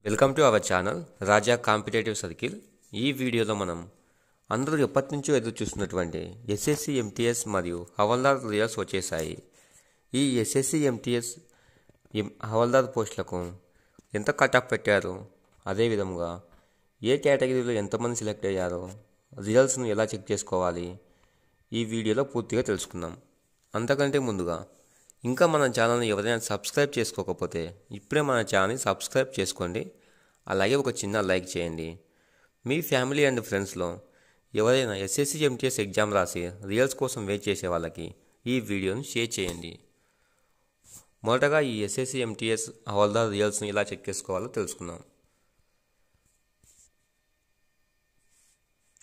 Welcome to our channel Raja competitive circle. ఈ వీడియోలో మనం అందరూ ఎప్పటి నుంచో ఎదురు చూస్తున్నటువంటి ఎస్ఎస్సి ఎంటీఎస్ మరియు హవల్దార్ రిజల్ట్స్ వచ్చేసాయి. ఈ ఎస్ఎస్సి ఎంటీఎస్ హవల్దార్ పోస్టులకు ఎంత కట్ ఆఫ్ పెట్టారు, అదేవిధంగా ఏ కేటగిరీలో ఎంతమంది సెలెక్ట్ అయ్యారో రిజల్ట్స్ను ఎలా చెక్ చేసుకోవాలి, ఈ వీడియోలో పూర్తిగా తెలుసుకుందాం. అంతకంటే ముందుగా ఇంకా మన ఛానల్ని ఎవరైనా సబ్స్క్రైబ్ చేసుకోకపోతే ఇప్పుడే మన ఛానల్ని సబ్స్క్రైబ్ చేసుకోండి. అలాగే ఒక చిన్న లైక్ చేయండి. మీ ఫ్యామిలీ అండ్ ఫ్రెండ్స్లో ఎవరైనా ఎస్ఎస్సి ఎంటీఎస్ ఎగ్జామ్ రాసి రిజల్ట్స్ కోసం వెయిట్ చేసే వాళ్ళకి ఈ వీడియోని షేర్ చేయండి. మొదటగా ఈ ఎస్ఎస్సి ఎంటీఎస్ హవల్దార్ రిజల్ట్స్ని ఎలా చెక్ చేసుకోవాలో తెలుసుకుందాం.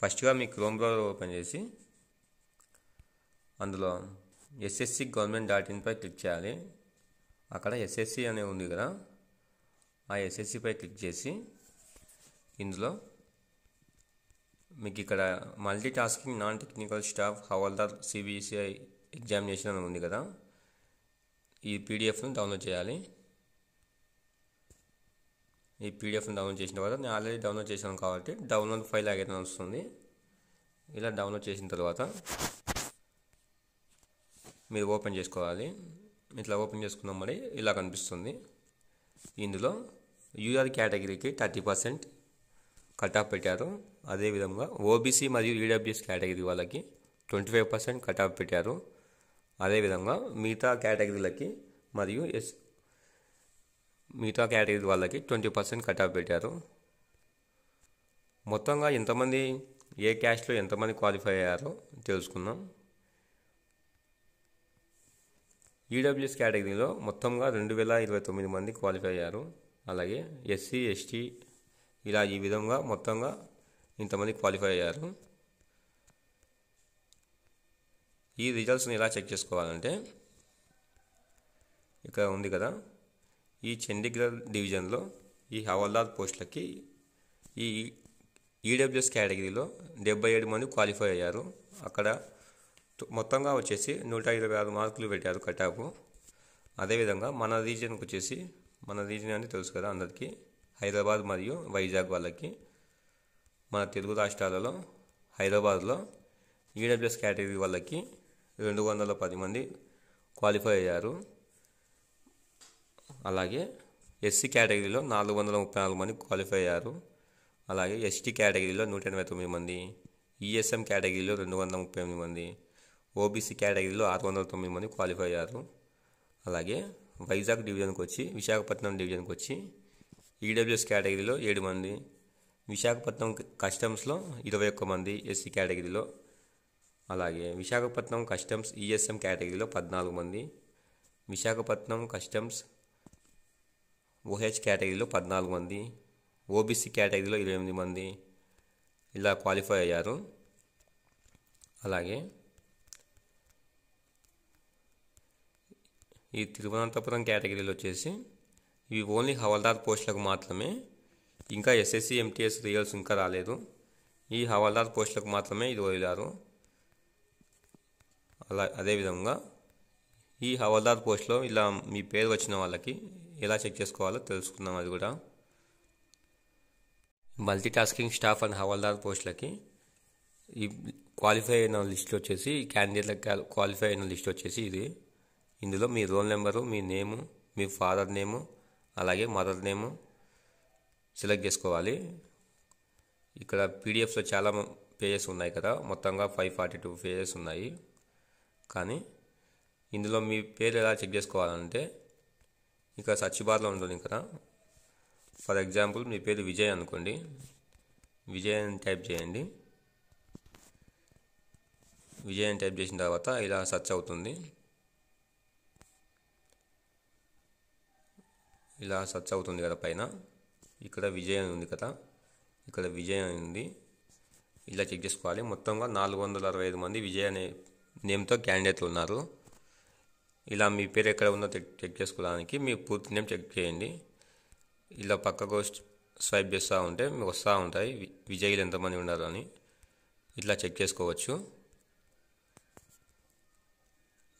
ఫస్ట్గా మీ క్రోమ్ బ్రౌజర్ ఓపెన్ చేసి అందులో ssc.government.in పై క్లిక్ చేయాలి. అక్కడ ఎస్ఎస్సి అనే ఉంది కదా, ఆ ఎస్ఎస్సిపై క్లిక్ చేసి ఇందులో మీకు ఇక్కడ multi tasking non technical staff havildar CBCI examination అని ఉంది కదా, ఈ పీడిఎఫ్ను డౌన్లోడ్ చేయాలి. ఈ పీడిఎఫ్ను డౌన్లోడ్ చేసిన తర్వాత నేను ఆల్రెడీ డౌన్లోడ్ చేశాను కాబట్టి డౌన్లోడ్ ఫైల్ ఆగేదని వస్తుంది. ఇలా డౌన్లోడ్ చేసిన తర్వాత మీరు ఓపెన్ చేసుకోవాలి. ఇట్లా ఓపెన్ చేసుకున్నాం, మరి ఇలా కనిపిస్తుంది. ఇందులో యూఆర్ కేటగిరీకి 30% కట్ ఆఫ్ పెట్టారు. అదేవిధంగా ఓబీసీ మరియు ఈడబ్ల్యూఎస్ కేటగిరీ వాళ్ళకి 25% కట్ ఆఫ్ పెట్టారు. అదేవిధంగా మిగతా కేటగిరీలకి మరియు మిగతా కేటగిరీ వాళ్ళకి 20% కట్ ఆఫ్ పెట్టారు. మొత్తంగా ఎంతమంది ఏ క్యాస్ట్లో ఎంతమంది క్వాలిఫై అయ్యారో తెలుసుకుందాం. ఈడబ్ల్యూఎస్ కేటగిరీలో మొత్తంగా 2029 మంది క్వాలిఫై అయ్యారు. అలాగే ఎస్సీ ఎస్టీ ఇలా ఈ విధంగా మొత్తంగా ఇంతమంది క్వాలిఫై అయ్యారు. ఈ రిజల్ట్స్ని ఎలా చెక్ చేసుకోవాలంటే ఇక్కడ ఉంది కదా, ఈ చండీగఢ్ డివిజన్లో ఈ హవల్దార్ పోస్టులకి ఈ ఈడబ్ల్యూఎస్ కేటగిరీలో 77 మంది క్వాలిఫై అయ్యారు. అక్కడ మొత్తంగా వచ్చేసి 126 మార్కులు పెట్టారు కట్ ఆఫ్. అదేవిధంగా మన రీజియన్కి వచ్చేసి, మన రీజియన్ అంటే తెలుసు కదా అందరికీ, హైదరాబాద్ మరియు వైజాగ్ వాళ్ళకి, మన తెలుగు రాష్ట్రాలలో హైదరాబాద్లో ఈడబ్ల్యూఎస్ కేటగిరీ వాళ్ళకి 210 మంది క్వాలిఫై అయ్యారు. అలాగే ఎస్సీ కేటగిరీలో 434 మంది క్వాలిఫై అయ్యారు. అలాగే ఎస్టీ కేటగిరీలో 189 మంది, ఈఎస్ఎం కేటగిరీలో 238 మంది, ఓబీసీ కేటగిరీలో 609 మంది క్వాలిఫై అయ్యారు. అలాగే వైజాగ్ డివిజన్కి వచ్చి, విశాఖపట్నం డివిజన్కి వచ్చి ఈడబ్ల్యూఎస్ కేటగిరీలో 7 మంది, విశాఖపట్నం కస్టమ్స్లో 21 మంది ఎస్సీ కేటగిరీలో, అలాగే విశాఖపట్నం కస్టమ్స్ ఈఎస్ఎం కేటగిరీలో 14 మంది, విశాఖపట్నం కస్టమ్స్ ఓహెచ్ కేటగిరీలో 14 మంది, ఓబీసీ కేటగిరీలో 28 మంది ఇలా క్వాలిఫై అయ్యారు. అలాగే ఈ తిరువనంతపురం కేటగిరీలో వచ్చేసి ఇవి ఓన్లీ హవల్దార్ పోస్టులకు మాత్రమే, ఇంకా ఎస్ఎస్సి ఎంటీఎస్ రిజల్ట్స్ ఇంకా రాలేదు. ఈ హవల్దార్ పోస్టులకు మాత్రమే ఇది వదిలారు. అదేవిధంగా ఈ హవల్దార్ పోస్టులో ఇలా మీ పేరు వచ్చిన వాళ్ళకి ఎలా చెక్ చేసుకోవాలో తెలుసుకుందాం. అది కూడా multi tasking staff and havildar పోస్టులకి ఈ క్వాలిఫై అయిన లిస్ట్ వచ్చేసి, క్యాండిడేట్లకు క్వాలిఫై అయిన లిస్ట్ వచ్చేసి ఇది. ఇందులో మీ రోల్ నెంబరు, మీ నేము, మీ ఫాదర్ నేము, అలాగే మదర్ నేము సెలెక్ట్ చేసుకోవాలి. ఇక్కడ పీడిఎఫ్స్లో చాలా పేజెస్ ఉన్నాయి కదా, మొత్తంగా 542 పేజెస్ ఉన్నాయి. కానీ ఇందులో మీ పేరు ఎలా చెక్ చేసుకోవాలంటే ఇక్కడ సర్చ్ బార్లో ఉంటుంది ఇక్కడ. ఫర్ ఎగ్జాంపుల్ మీ పేరు విజయ్ అనుకోండి, విజయ్ అని టైప్ చేయండి. విజయ్ అని టైప్ చేసిన తర్వాత ఇలా సెర్చ్ అవుతుంది. ఇలా సెర్చ్ అవుతుంది కదా, పైన ఇక్కడ విజయ్ అని ఉంది కదా, ఇక్కడ విజయ్ అని ఉంది. ఇలా చెక్ చేసుకోవాలి. మొత్తంగా 465 మంది విజయ్ అనే నేమ్తో క్యాండిడేట్లు ఉన్నారు. ఇలా మీ పేరు ఎక్కడ ఉందో చెక్ చేసుకోవడానికి మీ పూర్తి నేమ్ చెక్ చేయండి. ఇలా పక్కకు స్వైప్ చేస్తూ ఉంటే మీకు వస్తూ ఉంటాయి విజయ్లు ఎంతమంది ఉన్నారు అని. ఇట్లా చెక్ చేసుకోవచ్చు.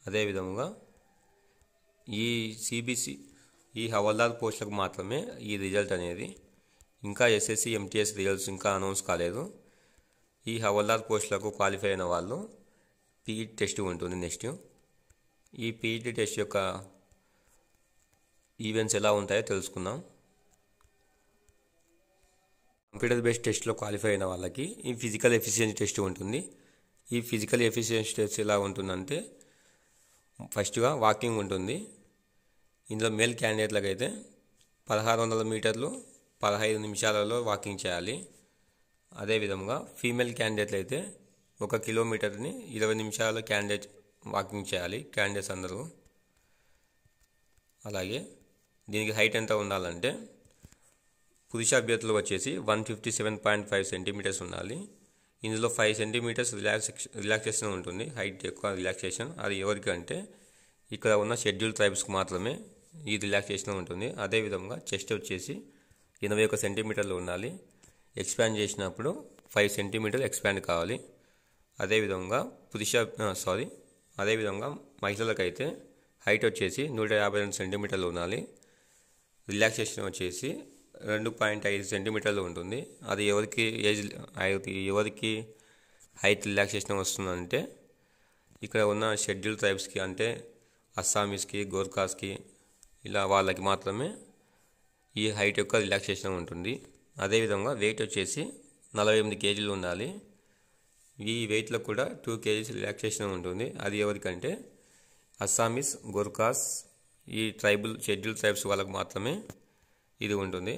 అదేవిధంగా ఈ సిబిసి ఈ హవల్దార్ పోస్టులకు మాత్రమే ఈ రిజల్ట్ అనేది ఇంకా ఎస్ఎస్సి ఎంటీఎస్ రిజల్ట్స్ ఇంకా అనౌన్స్ కాలేదు. ఈ హవల్దార్ పోస్టులకు క్వాలిఫై అయిన వాళ్ళు పీఈటీ టెస్ట్ ఉంటుంది నెక్స్ట్. ఈ పీఈటీ టెస్ట్ యొక్క ఈవెంట్స్ ఎలా ఉంటాయో తెలుసుకుందాం. కంప్యూటర్ బేస్డ్ టెస్ట్లో క్వాలిఫై అయిన వాళ్ళకి ఈ ఫిజికల్ ఎఫిషియన్సీ టెస్ట్ ఉంటుంది. ఈ ఫిజికల్ ఎఫిషియన్సీ టెస్ట్ ఎలా ఉంటుందంటే ఫస్ట్గా వాకింగ్ ఉంటుంది. ఇందులో మేల్ క్యాండిడేట్లకు అయితే 1600 మీటర్లు 15 నిమిషాలలో వాకింగ్ చేయాలి. అదేవిధంగా ఫీమేల్ క్యాండిడేట్లు అయితే 1 కిలోమీటర్ని 20 నిమిషాలలో వాకింగ్ చేయాలి క్యాండిడేట్స్ అందరూ. అలాగే దీనికి హైట్ ఎంత ఉండాలంటే పురుష అభ్యర్థులు వచ్చేసి 157.5 సెంటీమీటర్స్ ఉండాలి. ఇందులో 5 సెంటీమీటర్స్ రిలాక్సేషన్ ఉంటుంది, హైట్ ఎక్కువ రిలాక్సేషన్. అది ఎవరికి అంటే ఇక్కడ ఉన్న షెడ్యూల్ ట్రైబ్స్కి మాత్రమే ఈ రిలాక్సేషన్ ఉంటుంది. అదేవిధంగా చెస్ట్ వచ్చేసి 81 సెంటీమీటర్లు ఉండాలి. ఎక్స్పాండ్ చేసినప్పుడు 5 సెంటీమీటర్లు ఎక్స్పాండ్ కావాలి. అదేవిధంగా అదేవిధంగా మహిళలకైతే హైట్ వచ్చేసి 152 సెంటీమీటర్లు ఉండాలి. రిలాక్సేషన్ వచ్చేసి 2.5 సెంటీమీటర్లు ఉంటుంది. అది ఎవరికి హైట్ రిలాక్సేషన్ వస్తుందంటే ఇక్కడ ఉన్న షెడ్యూల్ ట్రైబ్స్కి అంటే అస్సామీస్కి, గోర్ఖాస్కి ఇలా వాళ్ళకి మాత్రమే ఈ హైట్ యొక్క రిలాక్సేషన్ ఉంటుంది. అదేవిధంగా వెయిట్ వచ్చేసి 48 కేజీలు ఉండాలి. ఈ వెయిట్లో కూడా 2 కేజీస్ రిలాక్సేషన్ ఉంటుంది. అది ఎవరికంటే అస్సామీస్, గోర్ఖాస్ ఈ షెడ్యూల్ ట్రైబ్స్ వాళ్ళకు మాత్రమే ఇది ఉంటుంది.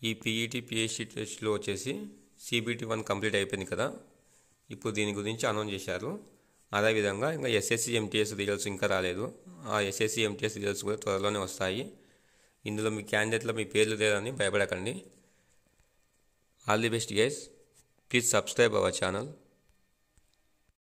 ఈ పీఈటీ పిహెచ్డి టెస్ట్లో వచ్చేసి CBT-1 కంప్లీట్ అయిపోయింది కదా, ఇప్పుడు దీని గురించి అనౌన్స్ చేశారు. అదేవిధంగా ఇంకా ఎస్ఎస్సి ఎంటీఎస్ రిజల్ట్స్ ఇంకా రాలేదు. ఆ ఎస్ఎస్సి ఎంటీఎస్ రిజల్ట్స్ కూడా త్వరలోనే వస్తాయి. ఇందులో మీ క్యాండిడేట్లో మీ పేర్లు లేదని భయపడకండి. All the best guys. Please subscribe our channel.